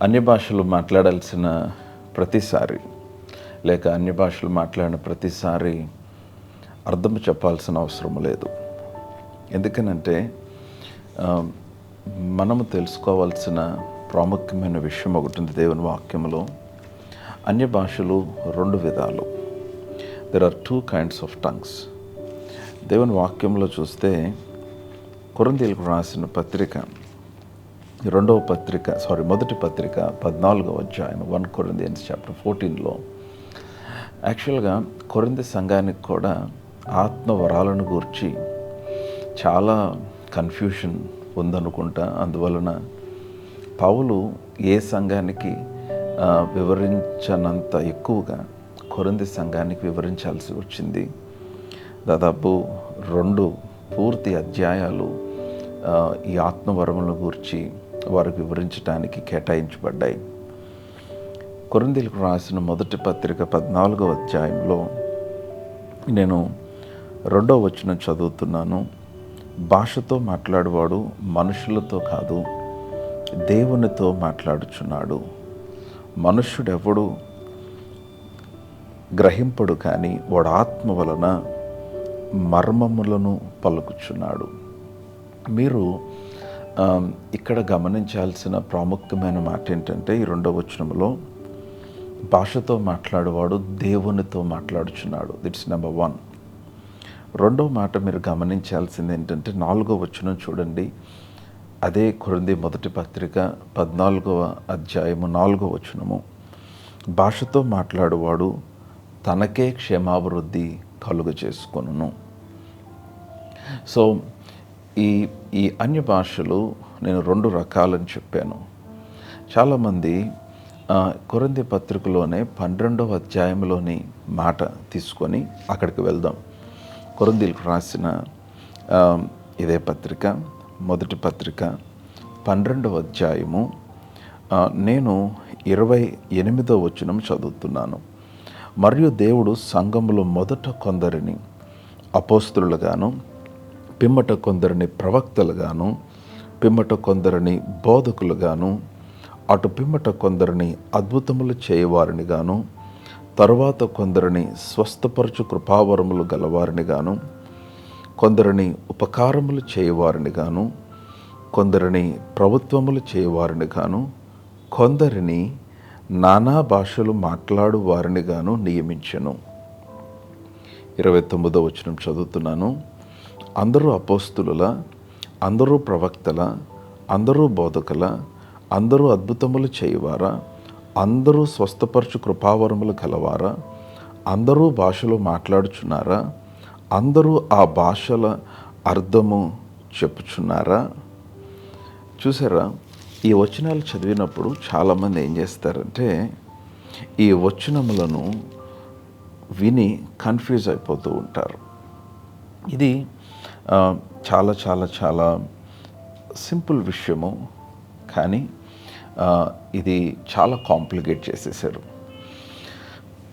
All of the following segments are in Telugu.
అన్య భాషలు మాట్లాడాల్సిన ప్రతిసారి లేక అన్య భాషలు మాట్లాడిన ప్రతిసారి అర్థం చెప్పాల్సిన అవసరం లేదు. ఎందుకనంటే మనము తెలుసుకోవాల్సిన ప్రాముఖ్యమైన విషయం ఒకటి ఉంది దేవుని వాక్యంలో. అన్య భాషలు రెండు విధాలు. There are 2 kinds of tongues. దేవుని వాక్యంలో చూస్తే కొరింథీయులకు రాసిన పత్రిక మొదటి పత్రిక 14వ అధ్యాయం 1 Corinthians chapter 14లో యాక్చువల్గా కొరింథీ సంఘానికి కూడా ఆత్మవరాలను గూర్చి చాలా కన్ఫ్యూషన్ ఉందనుకుంటా. అందువలన పౌలు ఏ సంఘానికి వివరించనంత ఎక్కువగా కొరింథీ సంఘానికి వివరించాల్సి వచ్చింది. దాదాపు 2 పూర్తి అధ్యాయాలు ఈ ఆత్మవరముల గురించి వారికి వివరించడానికి కేటాయించబడ్డాయి. కొరింథీయులకు రాసిన మొదటి పత్రిక 14వ అధ్యాయంలో నేను 2వ వచనం చదువుతున్నాను. భాషతో మాట్లాడువాడు మనుషులతో కాదు, దేవునితో మాట్లాడుచున్నాడు. మనుష్యుడెవడు గ్రహింపడు, కానీ వాడు ఆత్మ వలన మర్మములను పలుకుచున్నాడు. మీరు ఇక్కడ గమనించాల్సిన ప్రాముఖ్యమైన మాట ఏంటంటే, ఈ 2వ వచనంలో భాషతో మాట్లాడేవాడు దేవునితో మాట్లాడుచున్నాడు. దిట్స్ నెంబర్ 1. రెండవ మాట మీరు గమనించాల్సింది ఏంటంటే 4వ వచనం చూడండి. అదే కొరింథీ మొదటి పత్రిక 14వ అధ్యాయము 4వ వచనము. భాషతో మాట్లాడువాడు తనకే క్షేమాభివృద్ధి కలుగ చేసుకొనును. సో ఈ అన్య భాషలు నేను 2 రకాలని చెప్పాను. చాలామంది కొరింథీ పత్రికలోనే 12వ అధ్యాయంలోని మాట తీసుకొని అక్కడికి వెళ్దాం. కొరింథీయులకు రాసిన ఇదే పత్రిక మొదటి పత్రిక 12వ అధ్యాయము నేను 28వ వచనం చదువుతున్నాను. మరియు దేవుడు సంఘములో మొదట కొందరిని అపోస్తలులుగాను, పిమ్మట కొందరిని ప్రవక్తలుగాను, పిమ్మట కొందరిని బోధకులుగాను, అటు పిమ్మట కొందరిని అద్భుతములు చేయవారిని గాను, తరువాత కొందరిని స్వస్థపరచు కృపావరములు గలవారిని గాను, కొందరిని ఉపకారములు చేయవారిని గాను, కొందరిని ప్రభుత్వములు చేయవారిని గాను, కొందరిని నానా భాషలు మాట్లాడు వారిని గాను నియమించెను. 29వ వచనం చదువుతున్నాను. అందరూ అపోస్తులుల, అందరూ ప్రవక్తల, అందరూ బోధకుల, అందరూ అద్భుతములు చేయవారా, అందరూ స్వస్థపరచు కృపావరములు కలవారా, అందరూ భాషలు మాట్లాడుచున్నారా, అందరూ ఆ భాషల అర్థము చెప్పుచున్నారా. చూసారా, ఈ వచనాలు చదివినప్పుడు చాలామంది ఏం చేస్తారంటే ఈ వచనములను విని కన్ఫ్యూజ్ అయిపోతూ ఉంటారు. ఇది చాలా చాలా చాలా సింపుల్ విషయము, కానీ ఇది చాలా కాంప్లికేట్ చేసేసారు.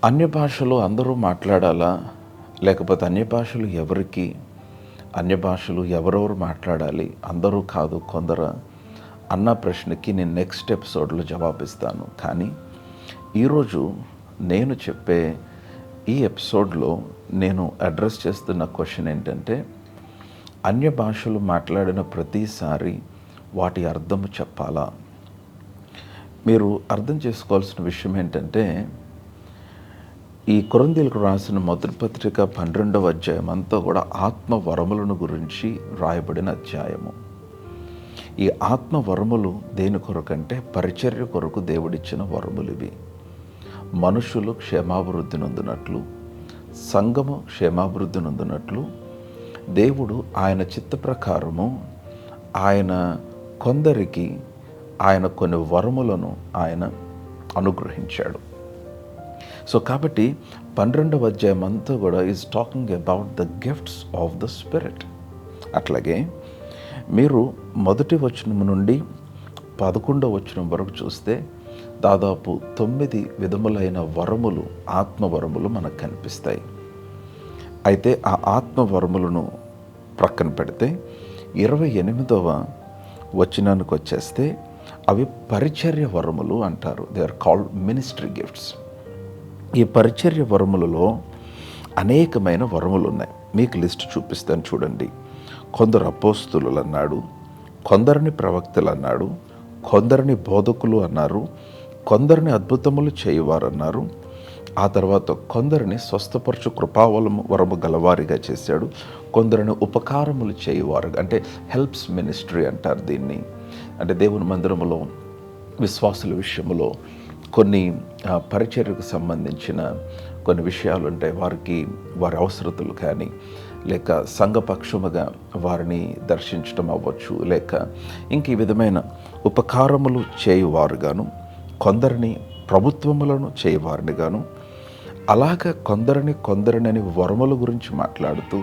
అన్య భాషలు అందరూ మాట్లాడాలా, లేకపోతే అన్య భాషలు ఎవరికి, అన్య భాషలు ఎవరెవరు మాట్లాడాలి, అందరూ కాదు కొందరు అన్న ప్రశ్నకి నేను నెక్స్ట్ ఎపిసోడ్లో జవాబిస్తాను. కానీ ఈరోజు నేను చెప్పే ఈ ఎపిసోడ్లో నేను అడ్రస్ చేస్తున్న క్వశ్చన్ ఏంటంటే, అన్య భాషలు మాట్లాడిన ప్రతిసారి వాటి అర్థము చెప్పాలా? మీరు అర్థం చేసుకోవాల్సిన విషయం ఏంటంటే, ఈ కొరింథీయులకు రాసిన మొదటి పత్రిక 12వ అధ్యాయం అంతా కూడా ఆత్మ వరములను గురించి రాయబడిన అధ్యాయము. ఈ ఆత్మ వరములు దేని కొరకంటే పరిచర్య కొరకు దేవుడిచ్చిన వరములు ఇవి. మనుషులు క్షేమాభివృద్ధి నొందినట్లు, సంఘము క్షేమాభివృద్ధి నొందినట్లు దేవుడు ఆయన చిత్త ప్రకారము ఆయన కొందరికి ఆయన కొన్ని వరములను ఆయన అనుగ్రహించాడు. సో కాబట్టి 12వ అధ్యాయం అంతా కూడా is talking about the gifts of the spirit. అట్లాగే మీరు మొదటి వచనం నుండి 11వ వచనం వరకు చూస్తే దాదాపు 9 విధములైన వరములు, ఆత్మవరములు మనకు కనిపిస్తాయి. అయితే ఆ ఆత్మవరములను ప్రక్కన పెడితే 28వ వచనానికి వచ్చేస్తే అవి పరిచర్య వరములు అంటారు. They are called ministry gifts. ఈ పరిచర్య వరములలో అనేకమైన వరములు ఉన్నాయి. మీకు లిస్ట్ చూపిస్తాను చూడండి. కొందరు అపోస్తులు అన్నాడు, కొందరిని ప్రవక్తలు అన్నాడు, కొందరిని బోధకులు అన్నారు, కొందరిని అద్భుతములు చేయువారు అన్నారు. ఆ తర్వాత కొందరిని స్వస్థపరచు వరము గలవారిగా చేశాడు, కొందరిని ఉపకారములు చేయువారు, అంటే హెల్ప్స్ మినిస్ట్రీ అంటారు దీన్ని. అంటే దేవుని మందిరములో విశ్వాసుల విషయంలో కొన్ని పరిచర్యకు సంబంధించిన కొన్ని విషయాలు ఉంటాయి. వారి అవసరతలు కానీ, లేక సంఘపక్షముగా వారిని దర్శించడం అవ్వచ్చు, లేక ఇంక ఈ విధమైన ఉపకారములు చేయువారుగాను, కొందరిని ప్రభుత్వములను చేయువారిని గాను, అలాగ కొందరిని వరముల గురించి మాట్లాడుతూ,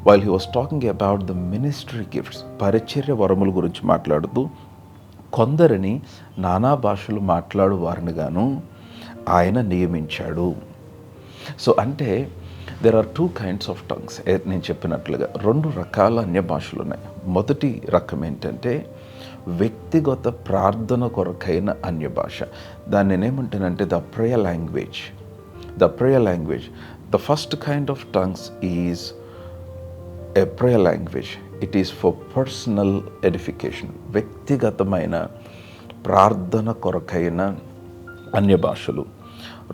while he was talking about the ministry gifts, పరిచర్య వరముల గురించి మాట్లాడుతూ కొందరిని నానా భాషలు మాట్లాడు వారిని గాను ఆయన నియమించాడు. సో అంటే there are 2 kinds of tongues. నేను చెప్పినట్లుగా 2 రకాల అన్య భాషలు ఉన్నాయి. మొదటి రకం ఏంటంటే వ్యక్తిగత ప్రార్థన కొరకైన అన్య భాష. దాన్ని నేనేమంటానంటే the prayer language. The first kind of tongues is a prayer language. It is for personal edification, వ్యక్తిగతమైన ప్రార్థన కొరకైన అన్య భాషలు.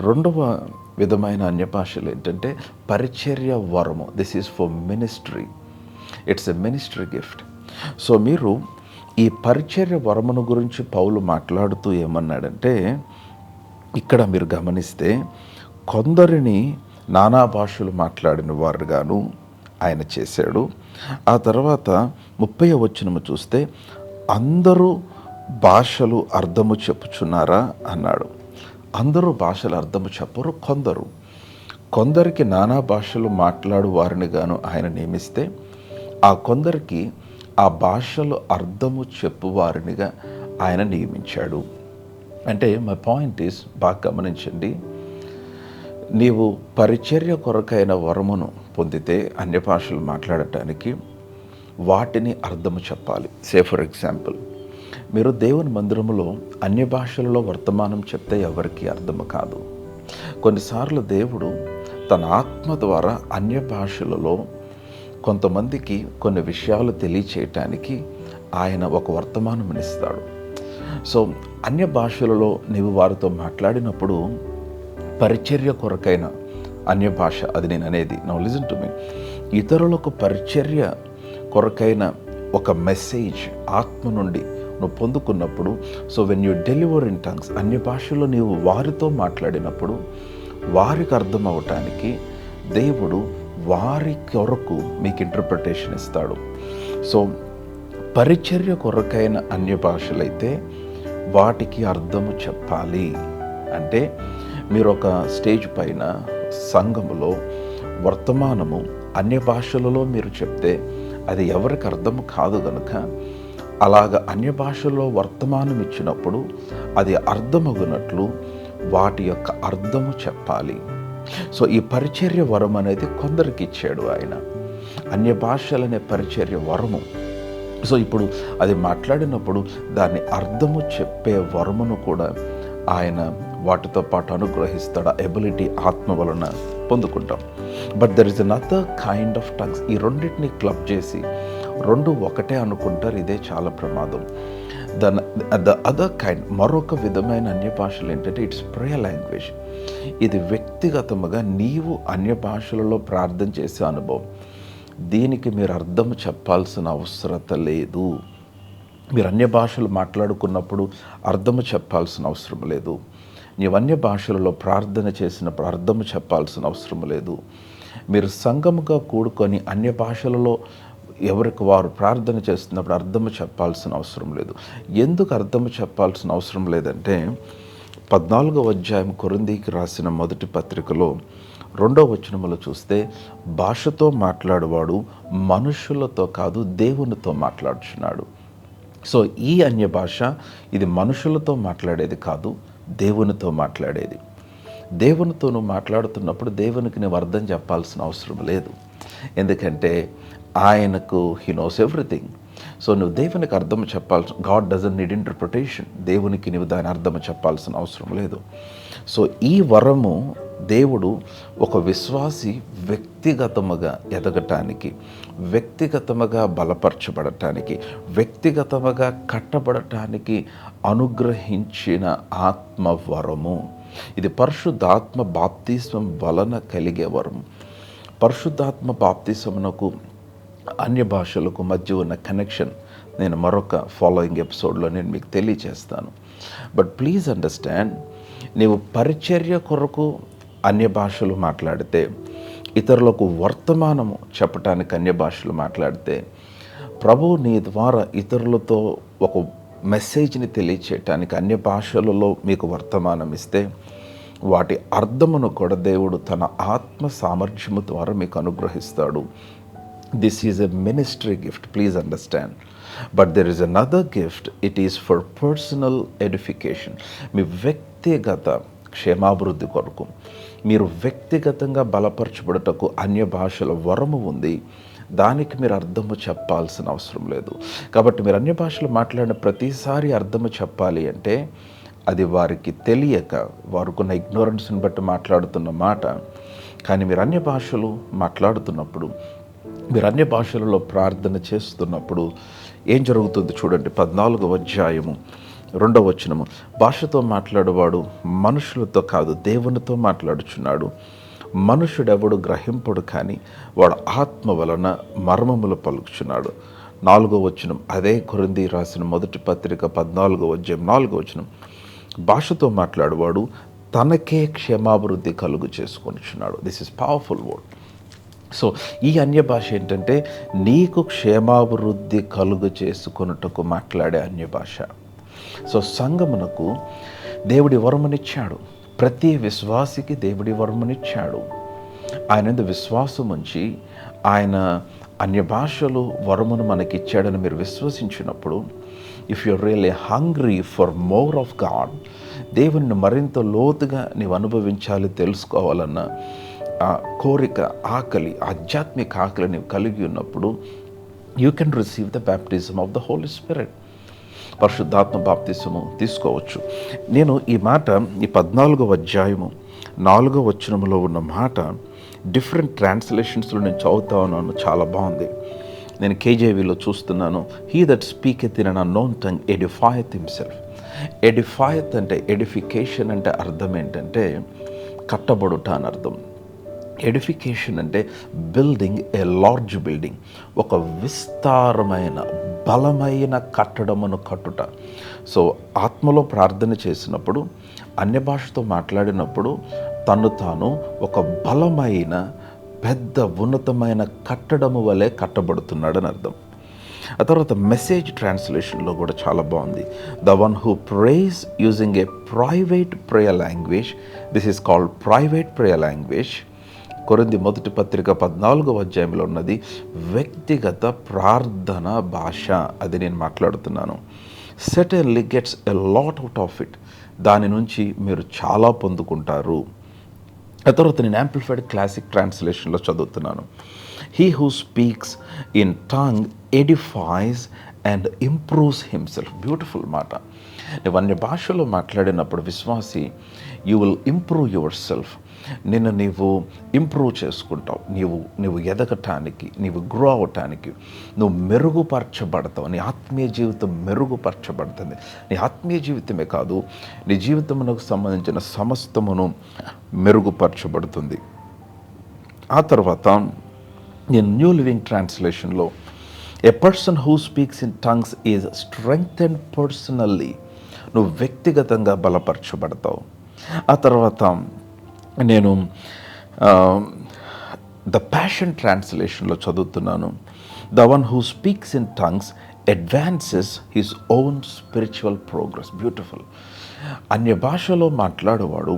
రెండవ విధమైన అన్య భాషలు ఏంటంటే పరిచర్య వరము. This is for ministry. It's a ministry gift. So మీరు ఈ పరిచర్య వరమును గురించి పౌలు మాట్లాడుతూ ఏమన్నాడంటే, ఇక్కడ మీరు గమనిస్తే కొందరిని నానా భాషలు మాట్లాడిన వారుగాను ఆయన చేశాడు. ఆ తర్వాత 30వ వచనము చూస్తే అందరూ భాషలు అర్థము చెప్పుచున్నారా అన్నాడు. అందరూ భాషలు అర్థము చెప్పరు, కొందరికి నానా భాషలు మాట్లాడు వారిని గాను ఆయన నియమిస్తే, ఆ కొందరికి ఆ భాషలు అర్థము చెప్పు వారినిగా ఆయన నియమించాడు. అంటే మై పాయింట్ ఈస్, బాగా గమనించండి, నీవు పరిచర్య కొరకైన వరమును పొందితే అన్య భాషలు మాట్లాడటానికి వాటిని అర్థము చెప్పాలి. సే ఫర్ ఎగ్జాంపుల్, మీరు దేవుని మందిరములో అన్య భాషలలో వర్తమానం చెప్తే ఎవరికి అర్థము కాదు. కొన్నిసార్లు దేవుడు తన ఆత్మ ద్వారా అన్య భాషలలో కొంతమందికి కొన్ని విషయాలు తెలియచేయటానికి ఆయన ఒక వర్తమానం ఇస్తాడు. సో అన్య భాషలలో నీవు వారితో మాట్లాడినప్పుడు పరిచర్య కొరకైన అన్య భాష అది నేను అనేది. Now listen to me. ఇతరులకు పరిచర్య కొరకైన ఒక మెసేజ్ ఆత్మ నుండి నువ్వు పొందుకున్నప్పుడు, so when you deliver in tongues, అన్య భాషలో నీవు వారితో మాట్లాడినప్పుడు వారికి అర్థం అవటానికి దేవుడు వారి కొరకు మీకు ఇంటర్ప్రిటేషన్ ఇస్తాడు. సో పరిచర్య కొరకైన అన్య భాషలైతే వాటికి అర్థము చెప్పాలి. అంటే మీరు ఒక స్టేజ్ పైన సంఘములో వర్తమానము అన్య భాషలలో మీరు చెప్తే అది ఎవరికి అర్థము కాదు కనుక, అలాగ అన్య భాషల్లో వర్తమానం ఇచ్చినప్పుడు అది అర్థమగునట్లు వాటి యొక్క అర్థము చెప్పాలి. సో ఈ పరిచర్య వరం అనేది కొందరికి ఇచ్చాడు ఆయన, అన్య భాషలనే పరిచర్య వరము. సో ఇప్పుడు అది మాట్లాడినప్పుడు దాన్ని అర్థము చెప్పే వరమును కూడా ఆయన వాటితో పాటు అనుగ్రహిస్తాడు. ఎబిలిటీ ఆత్మ వలన పొందుకుంటాం. But there is another kind of tongues. ఈ రెండింటిని క్లబ్ చేసి రెండు ఒకటే అనుకుంటారు. ఇదే చాలా ప్రమాదం. ద అదర్ కైండ్, మరొక విధమైన అన్య భాషలు ఏంటంటే ఇట్స్ ప్రేయర్ లాంగ్వేజ్. ఇది వ్యక్తిగతముగా నీవు అన్య భాషలలో ప్రార్థన చేసే అనుభవం. దీనికి మీరు అర్థం చెప్పాల్సిన అవసరత లేదు. మీరు అన్య భాషలు మాట్లాడుకున్నప్పుడు అర్థము చెప్పాల్సిన అవసరం లేదు. నీవు అన్య భాషలలో ప్రార్థన చేసినప్పుడు అర్థము చెప్పాల్సిన అవసరం లేదు. మీరు సంఘముగా కూడుకొని అన్య భాషలలో ఎవరికి వారు ప్రార్థన చేస్తున్నప్పుడు అర్థము చెప్పాల్సిన అవసరం లేదు. ఎందుకు అర్థము చెప్పాల్సిన అవసరం లేదంటే 14వ అధ్యాయం కొరింథీకి రాసిన మొదటి పత్రికలో 2వ వచనములో చూస్తే, భాషతో మాట్లాడువాడు మనుషులతో కాదు దేవునితో మాట్లాడుచున్నాడు. సో ఈ అన్య భాష ఇది మనుషులతో మాట్లాడేది కాదు, దేవునితో మాట్లాడేది. దేవునితో నువ్వు మాట్లాడుతున్నప్పుడు దేవునికి నువ్వు అర్థం చెప్పాల్సిన అవసరం లేదు. ఎందుకంటే ఆయనకు హీ నోస్ ఎవ్రీథింగ్. సో నువ్వు దేవునికి అర్థం చెప్పాల్సి, గాడ్ డజంట్ నీడ్ ఇంటర్ప్రిటేషన్. దేవునికి నువ్వు దాని అర్థం చెప్పాల్సిన అవసరం లేదు. సో ఈ వరము దేవుడు ఒక విశ్వాసి వ్యక్తిగతముగా ఎదగటానికి, వ్యక్తిగతముగా బలపరచబడటానికి, వ్యక్తిగతముగా కట్టబడటానికి అనుగ్రహించిన ఆత్మవరము. ఇది పరిశుద్ధాత్మ బాప్తిస్మం వలన కలిగే వరం. పరిశుద్ధాత్మ బాప్తిస్మమునకు అన్య భాషలకు మధ్య ఉన్న కనెక్షన్ నేను మరొక ఫాలోయింగ్ ఎపిసోడ్లో నేను మీకు తెలియచేస్తాను. బట్ ప్లీజ్ అండర్స్టాండ్, నీవు పరిచర్య కొరకు అన్య భాషలు మాట్లాడితే, ఇతరులకు వర్తమానము చెప్పటానికి అన్య భాషలు మాట్లాడితే, ప్రభు నీ ద్వారా ఇతరులతో ఒక మెసేజ్ని తెలియచేయటానికి అన్య భాషలలో మీకు వర్తమానం ఇస్తే, వాటి అర్థమును కూడా దేవుడు తన ఆత్మ సామర్థ్యము ద్వారా మీకు అనుగ్రహిస్తాడు. This is a ministry gift, please understand. But there is another gift, it is for personal edification. మీ వ్యక్తిగత క్షేమాభివృద్ధి కొరకు, మీరు వ్యక్తిగతంగా బలపరచబడటకు అన్య భాషల వరము ఉంది. దానికి మీరు అర్థము చెప్పాల్సిన అవసరం లేదు. కాబట్టి మీరు అన్య భాషలు మాట్లాడిన ప్రతిసారి అర్థము చెప్పాలి అంటే అది వారికి తెలియక, వారికున్న ఇగ్నోరెన్స్ని బట్టి మాట్లాడుతున్న మాట. కానీ మీరు అన్య భాషలు మాట్లాడుతున్నప్పుడు, మీరు అన్య భాషలలో ప్రార్థన చేస్తున్నప్పుడు ఏం జరుగుతుంది చూడండి. 14వ అధ్యాయము 2వ వచనము, భాషతో మాట్లాడేవాడు మనుషులతో కాదు దేవునితో మాట్లాడుచున్నాడు. మనుషుడెవడు గ్రహింపడు, కానీ వాడు ఆత్మ వలన మర్మములు పలుకుచున్నాడు. 4వ వచనం, అదే కొరింథీ రాసిన మొదటి పత్రిక 14వ అధ్యాయం 4వ వచనం, భాషతో మాట్లాడేవాడు తనకే క్షేమాభివృద్ధి కలుగు చేసుకొనిచున్నాడు. This is powerful word. So ఈ అన్య భాష ఏంటంటే నీకు క్షేమాభివృద్ధి కలుగు చేసుకొనుటకు మాట్లాడే అన్య భాష. సో సంఘమునకు దేవుడి వరమునిచ్చాడు. ప్రతి విశ్వాసికి దేవుడి వరమునిచ్చాడు. ఆయన విశ్వాసం ఉంచి ఆయన అన్య భాషలు వరమును మనకిచ్చాడని మీరు విశ్వసించినప్పుడు, if you really hungry for more of God, దేవుని మరింత లోతుగా నీవు అనుభవించాలి, తెలుసుకోవాలన్న ఆ కోరిక, ఆకలి, ఆధ్యాత్మిక ఆకలి నీవు కలిగి ఉన్నప్పుడు, you can receive the baptism of the Holy Spirit. పరిశుద్ధాత్మ బాప్తిసము తీసుకోవచ్చు. నేను ఈ మాట, ఈ 14వ అధ్యాయము 4వ వచనములో ఉన్న మాట డిఫరెంట్ ట్రాన్స్లేషన్స్లో నేను చదువుతా ఉన్నాను. చాలా బాగుంది. నేను కేజేవీలో చూస్తున్నాను. He that speaketh in an unknown tongue edifieth himself. Edifieth అంటే, ఎడిఫికేషన్ అంటే అర్థం ఏంటంటే కట్టబడుట అని అర్థం. ఎడిఫికేషన్ అంటే బిల్డింగ్ ఏ లార్జ్ బిల్డింగ్, ఒక విస్తారమైన బలమైన కట్టడమును కట్టుట. సో ఆత్మలో ప్రార్థన చేసినప్పుడు, అన్య భాషతో మాట్లాడినప్పుడు తను తాను ఒక బలమైన పెద్ద ఉన్నతమైన కట్టడము వలె కట్టబడుతున్నాడని అర్థం. ఆ తర్వాత మెసేజ్ ట్రాన్స్లేషన్లో కూడా చాలా బాగుంది. The one who prays using a private prayer language, this is called private prayer language. కొరింథీ మొదటి పత్రిక 14వ అధ్యాయంలో ఉన్నది వ్యక్తిగత ప్రార్థన భాష. అది నేను మాట్లాడుతున్నాను. Certainly gets a lot out of it. దాని నుంచి మీరు చాలా పొందుకుంటారు. ఆ తర్వాత నేను యాంప్లిఫైడ్ క్లాసిక్ ట్రాన్స్లేషన్లో చదువుతున్నాను. He who speaks in tongue edifies and improves himself. Beautiful మాట. నువ్వు అన్ని భాషలో మాట్లాడినప్పుడు విశ్వాసి, you will improve your self. నిన్ను నీవు ఇంప్రూవ్ చేసుకుంటావు. నీవు ఎదగటానికి, నీవు గ్రో అవటానికి, నువ్వు మెరుగుపరచబడతావు. నీ ఆత్మీయ జీవితం మెరుగుపరచబడుతుంది. నీ ఆత్మీయ జీవితమే కాదు, నీ జీవితమునకు సంబంధించిన సమస్తమును మెరుగుపరచబడుతుంది. ఆ తర్వాత నేను న్యూ లివింగ్ ట్రాన్స్లేషన్లో, a person who speaks in tongues is strengthened personally. నువ్వు వ్యక్తిగతంగా బలపరచబడతావు. ఆ తర్వాత నేను ద ప్యాషన్ ట్రాన్స్లేషన్లో చదువుతున్నాను. The one who speaks in tongues advances his own spiritual progress. Beautiful. అన్య భాషలో మాట్లాడేవాడు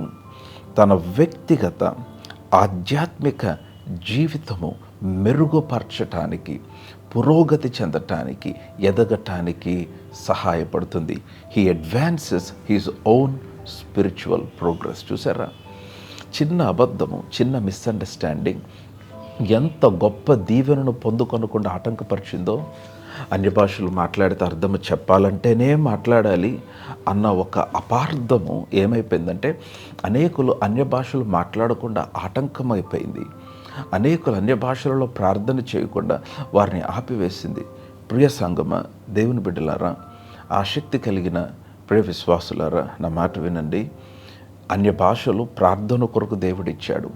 తన వ్యక్తిగత ఆధ్యాత్మిక జీవితము మెరుగుపరచటానికి, పురోగతి చెందటానికి, ఎదగటానికి సహాయపడుతుంది. He advances his own spiritual progress. చూసారా, చిన్న అబద్ధము, చిన్న మిస్అండర్స్టాండింగ్ ఎంత గొప్ప దీవెనను పొందుకొనకుండా ఆటంకపరిచిందో. అన్య భాషలు మాట్లాడితే అర్థము చెప్పాలంటేనే మాట్లాడాలి అన్న ఒక అపార్థము ఏమైపోయిందంటే అనేకులు అన్య భాషలు మాట్లాడకుండా ఆటంకమైపోయింది. అనేకులు అన్య భాషలలో ప్రార్థన చేయకుండా వారిని ఆపివేసింది. ప్రియ సంగమ, దేవుని బిడ్డలారా, ఆసక్తి కలిగిన ప్రియ విశ్వాసులారా, నా మాట వినండి. అన్య భాషలు ప్రార్థన కొరకు దేవుడిచ్చాడు.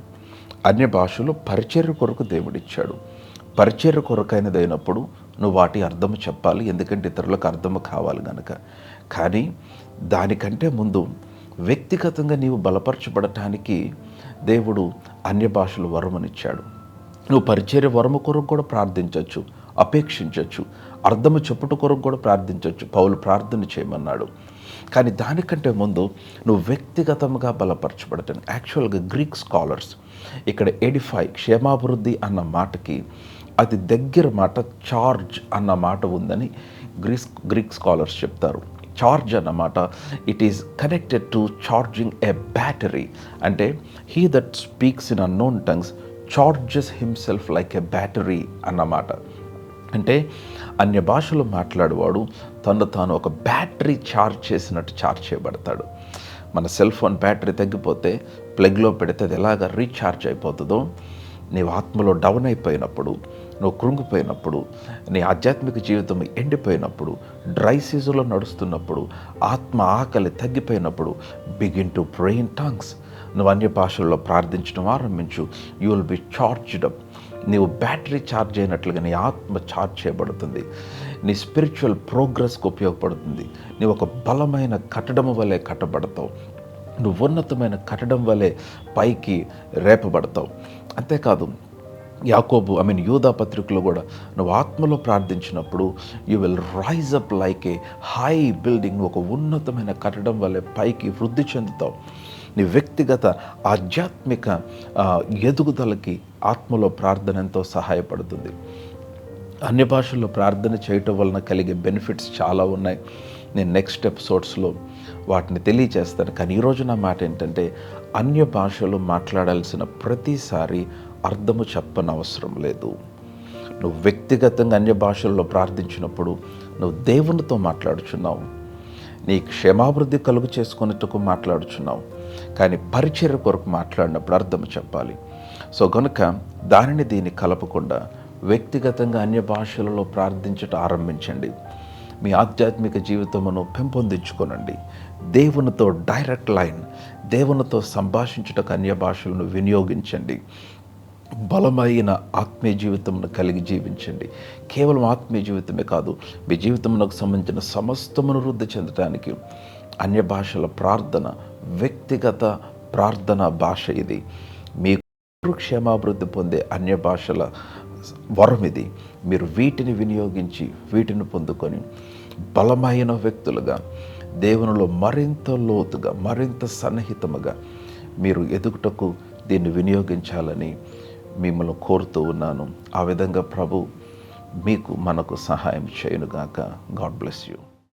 అన్య భాషలు పరిచర్య కొరకు దేవుడిచ్చాడు. పరిచర్య కొరకైనదైనప్పుడు నువ్వు వాటి అర్థము చెప్పాలి, ఎందుకంటే ఇతరులకు అర్థము కావాలి కనుక. కానీ దానికంటే ముందు వ్యక్తిగతంగా నీవు బలపరచబడటానికి దేవుడు అన్య భాషలు వరమునిచ్చాడు. నువ్వు పరిచర్య వరము కొరకు కూడా ప్రార్థించవచ్చు, అపేక్షించవచ్చు, అర్థము చెప్పుట కొరకు కూడా ప్రార్థించవచ్చు. పౌలు ప్రార్థన చేయమన్నాడు. కానీ దానికంటే ముందు నువ్వు వ్యక్తిగతంగా బలపరచబడటానికి యాక్చువల్గా గ్రీక్ స్కాలర్స్ ఇక్కడ ఎడిఫై, క్షేమాభివృద్ధి అన్న మాటకి అతి దగ్గర మాట చార్జ్ అన్న మాట ఉందని గ్రీక్ స్కాలర్స్ చెప్తారు. చార్జ్ అన్నమాట it is connected to charging a battery. అంటే he that speaks in unknown tongues charges himself like a battery అన్నమాట. అంటే అన్య భాషలు మాట్లాడేవాడు తను తాను ఒక బ్యాటరీ ఛార్జ్ చేసినట్టు ఛార్జ్ చేయబడతాడు. మన సెల్ ఫోన్ బ్యాటరీ తగ్గిపోతే ప్లగ్లో పెడితే అది ఎలాగ రీఛార్జ్ అయిపోతుందో, నీవు ఆత్మలో డౌన్ అయిపోయినప్పుడు, నువ్వు కృంగిపోయినప్పుడు, నీ ఆధ్యాత్మిక జీవితం ఎండిపోయినప్పుడు, డ్రై సీజన్లో నడుస్తున్నప్పుడు, ఆత్మ ఆకలి తగ్గిపోయినప్పుడు begin to pray in tongues. నువ్వు అన్య భాషల్లో ప్రార్థించడం ఆరంభించు. You will be charged up. నీవు బ్యాటరీ ఛార్జ్ అయినట్లుగా నీ ఆత్మ ఛార్జ్ చేయబడుతుంది. నీ స్పిరిచువల్ ప్రోగ్రెస్కి ఉపయోగపడుతుంది. నీవు ఒక బలమైన కట్టడం వలె కట్టబడతావు. నువ్వు ఉన్నతమైన కట్టడం వలె పైకి రేపబడతావు. అంతేకాదు, యాకోబు యూదా పత్రికలో కూడా నువ్వు ఆత్మలో ప్రార్థించినప్పుడు you will rise up like a high building. ఒక ఉన్నతమైన కట్టడం వల్లే పైకి వృద్ధి చెందుతావు. నీ వ్యక్తిగత ఆధ్యాత్మిక ఎదుగుదలకి ఆత్మలో ప్రార్థన ఎంతో సహాయపడుతుంది. అన్య భాషల్లో ప్రార్థన చేయటం వలన కలిగే బెనిఫిట్స్ చాలా ఉన్నాయి. నేను నెక్స్ట్ ఎపిసోడ్స్లో వాటిని తెలియచేస్తాను. కానీ ఈరోజు నా మాట ఏంటంటే, అన్య భాషలు మాట్లాడాల్సిన ప్రతిసారి అర్థము చెప్పనవసరం లేదు. నువ్వు వ్యక్తిగతంగా అన్య భాషల్లో ప్రార్థించినప్పుడు నువ్వు దేవునితో మాట్లాడుచున్నావు, నీ క్షేమాభివృద్ధి కలుగు చేసుకునేటకు మాట్లాడుచున్నావు. కానీ పరిచర్య కొరకు మాట్లాడినప్పుడు అర్థము చెప్పాలి. సో కనుక దీన్ని కలపకుండా వ్యక్తిగతంగా అన్య భాషలలో ప్రార్థించటం ఆరంభించండి. మీ ఆధ్యాత్మిక జీవితమును పెంపొందించుకోనండి. దేవునితో డైరెక్ట్ లైన్, దేవునితో సంభాషించుటకు అన్య భాషలను వినియోగించండి. బలమైన ఆత్మీయ జీవితమును కలిగి జీవించండి. కేవలం ఆత్మీయ జీవితమే కాదు, మీ జీవితమునకు సంబంధించిన సమస్తమును వృద్ధి చెందడానికి అన్య భాషల ప్రార్థన వ్యక్తిగత ప్రార్థన భాష ఇది. మీకు క్షేమాభివృద్ధి పొందే అన్య భాషల వరం ఇది. మీరు వీటిని వినియోగించి వీటిని పొందుకొని బలమైన వ్యక్తులుగా దేవునిలో మరింత లోతుగా, మరింత సన్నిహితముగా మీరు ఎదుగుటకు దీన్ని వినియోగించాలని మిమ్మల్ని కోరుతూ ఉన్నాను. ఆ విధంగా ప్రభు మనకు సహాయం చేయునుగాక. God bless you.